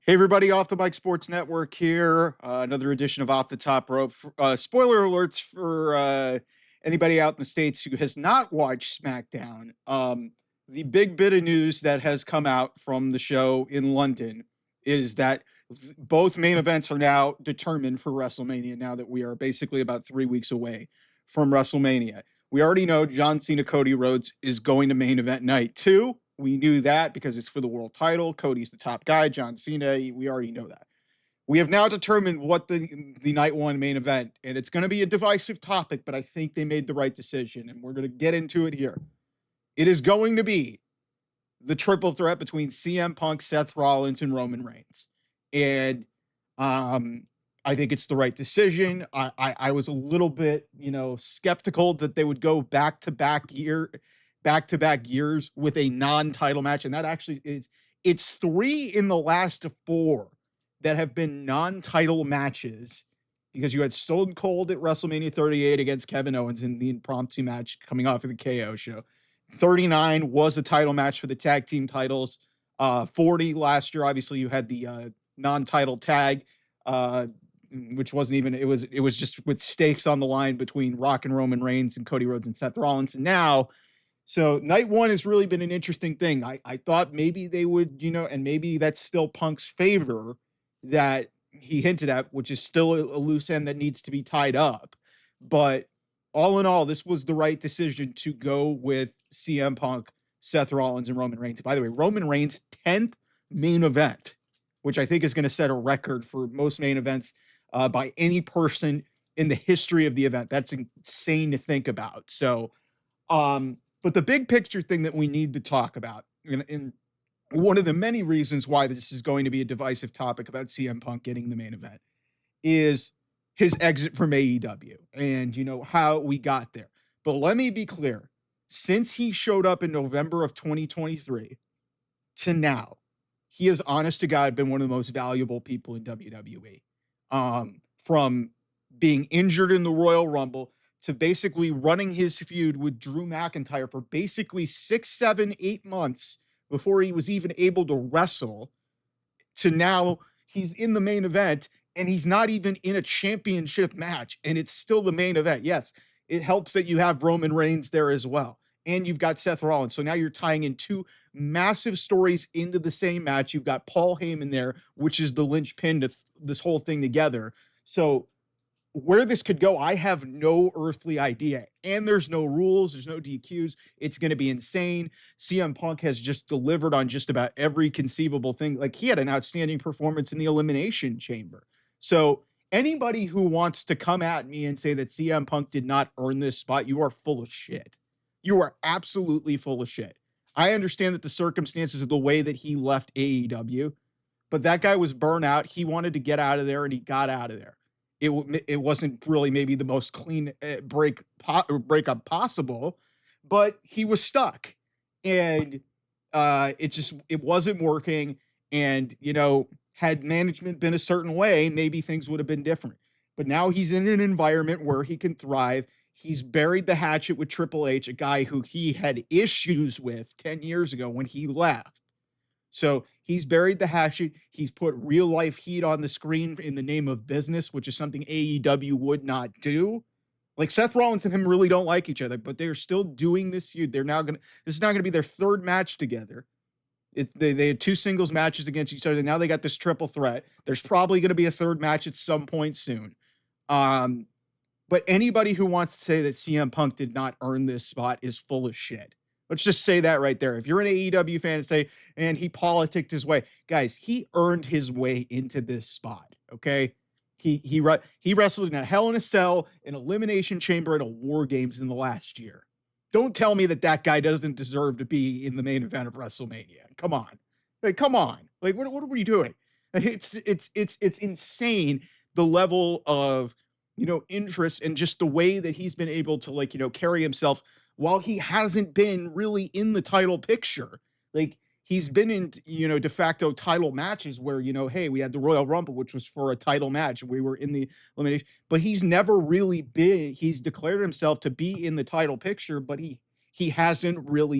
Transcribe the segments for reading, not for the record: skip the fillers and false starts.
Hey, everybody, Off the Bike Sports Network here. Another edition of Off the Top Rope. Spoiler alerts for anybody out in the States who has not watched SmackDown. The big bit of news that has come out from the show in London is that both main events are now determined for WrestleMania, now that we are basically about 3 weeks away from WrestleMania. We already know John Cena, Cody Rhodes is going to main event night 2. We knew that because it's for the world title. Cody's the top guy. John Cena, we already know that. We have now determined what the night 1 main event, and it's going to be a divisive topic, but I think they made the right decision, and we're going to get into it here. It is going to be the triple threat between CM Punk, Seth Rollins, and Roman Reigns. And I think it's the right decision. I was a little bit, skeptical that they would go back-to-back years with a non-title match, and that actually it's 3 in the last 4 that have been non-title matches, because you had Stone Cold at WrestleMania 38 against Kevin Owens in the impromptu match coming off of the KO show. 39 was a title match for the tag team titles. 40 last year, obviously you had the non-title tag, which wasn't even, it was just with stakes on the line between Rock and Roman Reigns and Cody Rhodes and Seth Rollins. And now, so night 1 has really been an interesting thing. I thought maybe they would, and maybe that's still Punk's favor that he hinted at, which is still a loose end that needs to be tied up. But all in all, this was the right decision to go with CM Punk, Seth Rollins, and Roman Reigns. By the way, Roman Reigns' 10th main event, which I think is going to set a record for most main events by any person in the history of the event. That's insane to think about. So, but the big picture thing that we need to talk about, and one of the many reasons why this is going to be a divisive topic about CM Punk getting the main event, is his exit from AEW and, how we got there. But let me be clear. Since he showed up in November of 2023 to now, he has, honest to God, been one of the most valuable people in WWE. From being injured in the Royal Rumble to basically running his feud with Drew McIntyre for basically 6, 7, 8 months before he was even able to wrestle, to now he's in the main event and he's not even in a championship match, and it's still the main event. Yes, it helps that you have Roman Reigns there as well, and you've got Seth Rollins. So now you're tying in 2 massive stories into the same match. You've got Paul Heyman there, which is the linchpin to this whole thing together. So where this could go, I have no earthly idea. And there's no rules, there's no DQs. It's going to be insane. CM Punk has just delivered on just about every conceivable thing. Like, he had an outstanding performance in the Elimination Chamber. So anybody who wants to come at me and say that CM Punk did not earn this spot, you are full of shit. You are absolutely full of shit. I understand that the circumstances of the way that he left AEW, but that guy was burnt out. He wanted to get out of there, and he got out of there. It wasn't really maybe the most clean breakup possible, but he was stuck, and it wasn't working. And had management been a certain way, maybe things would have been different. But now he's in an environment where he can thrive. He's buried the hatchet with Triple H, a guy who he had issues with 10 years ago when he left. So he's buried the hatchet. He's put real life heat on the screen in the name of business, which is something AEW would not do. Like, Seth Rollins and him really don't like each other, but they're still doing this feud. This is now going to be their 3rd match together. They had 2 singles matches against each other. Now they got this triple threat. There's probably going to be a 3rd match at some point soon. But anybody who wants to say that CM Punk did not earn this spot is full of shit. Let's just say that right there. If you're an AEW fan and say, and he politicked his way, guys, he earned his way into this spot. Okay. He wrestled in a Hell in a Cell, an Elimination Chamber, and a War Games in the last year. Don't tell me that guy doesn't deserve to be in the main event of WrestleMania. Come on. Like, come on. Like, what are you doing? It's insane, the level of, interest, and just the way that he's been able to, carry himself while he hasn't been really in the title picture. Like, he's been in, de facto title matches where, hey, we had the Royal Rumble, which was for a title match. We were in the elimination, but he's never really been, he's declared himself to be in the title picture, but he hasn't really,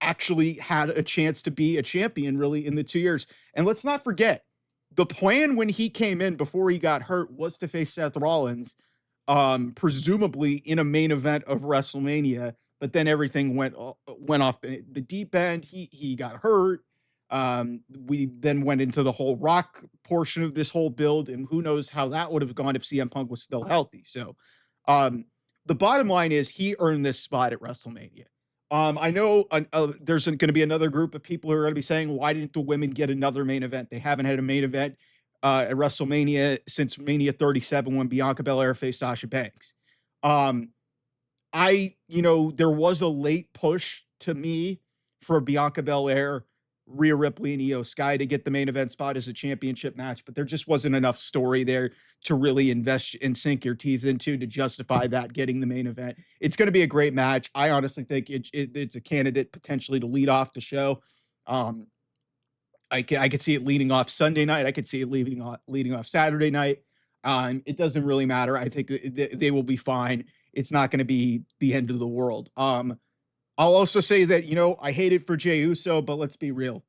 actually had a chance to be a champion really in the 2 years. And let's not forget, the plan when he came in before he got hurt was to face Seth Rollins, presumably in a main event of WrestleMania, but then everything went off the deep end. He got hurt. We then went into the whole Rock portion of this whole build, and who knows how that would have gone if CM Punk was still healthy. So, um, the bottom line is he earned this spot at WrestleMania. I know there's going to be another group of people who are going to be saying, why didn't the women get another main event? They haven't had a main event at WrestleMania since Mania 37 when Bianca Belair faced Sasha Banks. There was a late push to me for Bianca Belair, Rhea Ripley, and Io Sky to get the main event spot as a championship match, but there just wasn't enough story there to really invest and sink your teeth into to justify that getting the main event. It's going to be a great match. I honestly think it's a candidate potentially to lead off the show. I could see it leading off Sunday night. I could see it leading off Saturday night. It doesn't really matter. I think they will be fine. It's not going to be the end of the world. I'll also say that, I hate it for Jey Uso, but let's be real.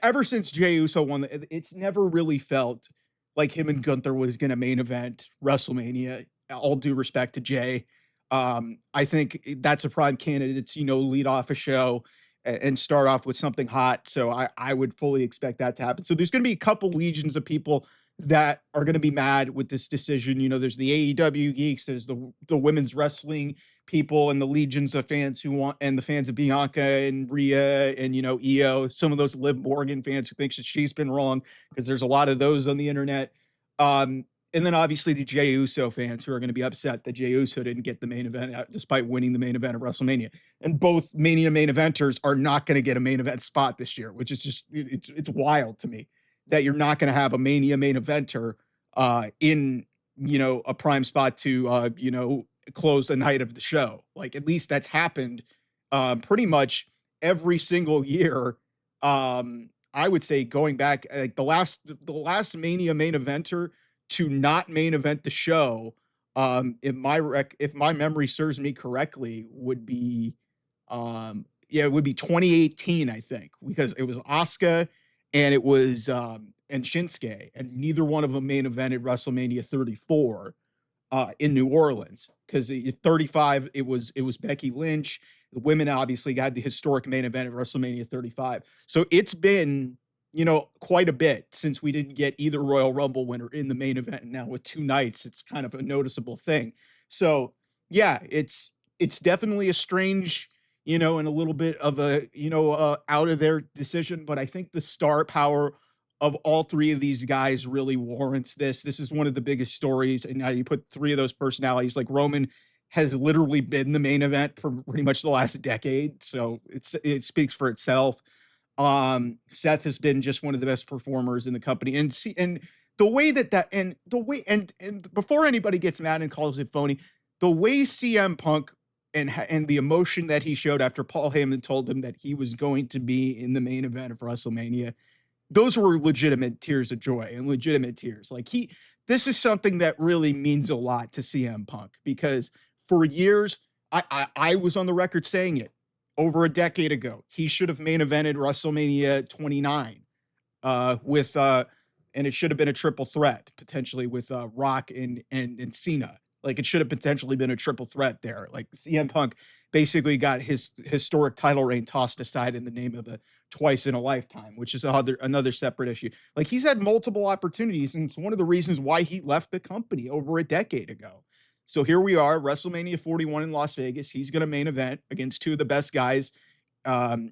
Ever since Jey Uso won, it's never really felt like him and Gunther was going to main event WrestleMania. All due respect to Jey. I think that's a prime candidate to, lead off a show and start off with something hot. So I would fully expect that to happen. So there's going to be a couple legions of people that are going to be mad with this decision. There's the AEW geeks, there's the women's wrestling people, and the legions of fans and the fans of Bianca and Rhea and, Io, some of those Liv Morgan fans who think she's been wrong, because there's a lot of those on the internet. And then obviously the Jey Uso fans who are going to be upset that Jey Uso didn't get the main event despite winning the main event of WrestleMania. And both Mania main eventers are not going to get a main event spot this year, which is just, it's wild to me that you're not going to have a Mania main eventer in, a prime spot to, close the night of the show. Like, at least that's happened pretty much every single year. I would say going back, like the last Mania main eventer to not main event the show, if my memory serves me correctly, would be it would be 2018, I think, because it was Asuka and it was and Shinsuke, and neither one of them main evented WrestleMania 34 in New Orleans, because 35 it was Becky Lynch. The women obviously had the historic main event at WrestleMania 35. So it's been, quite a bit since we didn't get either Royal Rumble winner in the main event. And now with 2 nights, it's kind of a noticeable thing. So yeah, it's definitely a strange, and a little bit of a, out of their decision. But I think the star power of all 3 of these guys really warrants this. This is one of the biggest stories. And now you put 3 of those personalities, like Roman has literally been the main event for pretty much the last decade. So it speaks for itself. Seth has been just one of the best performers in the company, and the way and before anybody gets mad and calls it phony, the way CM Punk and the emotion that he showed after Paul Heyman told him that he was going to be in the main event of WrestleMania, those were legitimate tears of joy and legitimate tears. Like, this is something that really means a lot to CM Punk, because for years I was on the record saying it. Over a decade ago, he should have main evented WrestleMania 29 and it should have been a triple threat potentially with Rock and Cena. Like, it should have potentially been a triple threat there. Like, CM Punk basically got his historic title reign tossed aside in the name of a twice in a lifetime, which is another separate issue. Like, he's had multiple opportunities, and it's one of the reasons why he left the company over a decade ago. So here we are, WrestleMania 41 in Las Vegas. He's going to main event against 2 of the best guys. And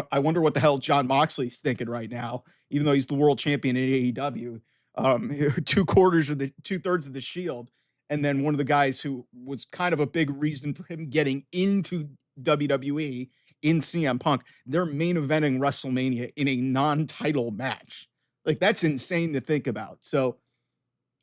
I wonder what the hell Jon Moxley's thinking right now, even though he's the world champion in AEW. 2/3 of the Shield. And then one of the guys who was kind of a big reason for him getting into WWE in CM Punk, they're main eventing WrestleMania in a non-title match. Like, that's insane to think about. So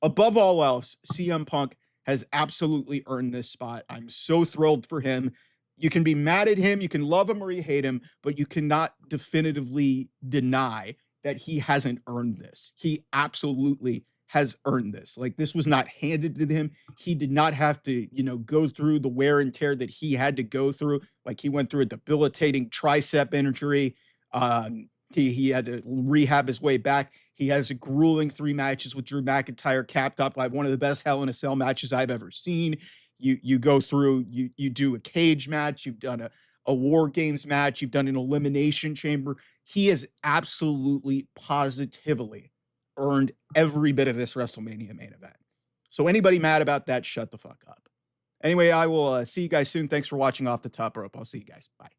above all else, CM Punk has absolutely earned this spot. I'm so thrilled for him. You can be mad at him, you can love him or you hate him, but you cannot definitively deny that he hasn't earned this. He absolutely has earned this. Like, this was not handed to him. He did not have to, go through the wear and tear that he had to go through. Like, he went through a debilitating tricep injury. He had to rehab his way back. He has a grueling 3 matches with Drew McIntyre, capped up by one of the best Hell in a Cell matches I've ever seen. You go through, you do a cage match, you've done a War Games match, you've done an Elimination Chamber. He has absolutely positively earned every bit of this WrestleMania main event. So anybody mad about that, shut the fuck up. Anyway, I will see you guys soon. Thanks for watching Off the Top Rope. I'll see you guys. Bye.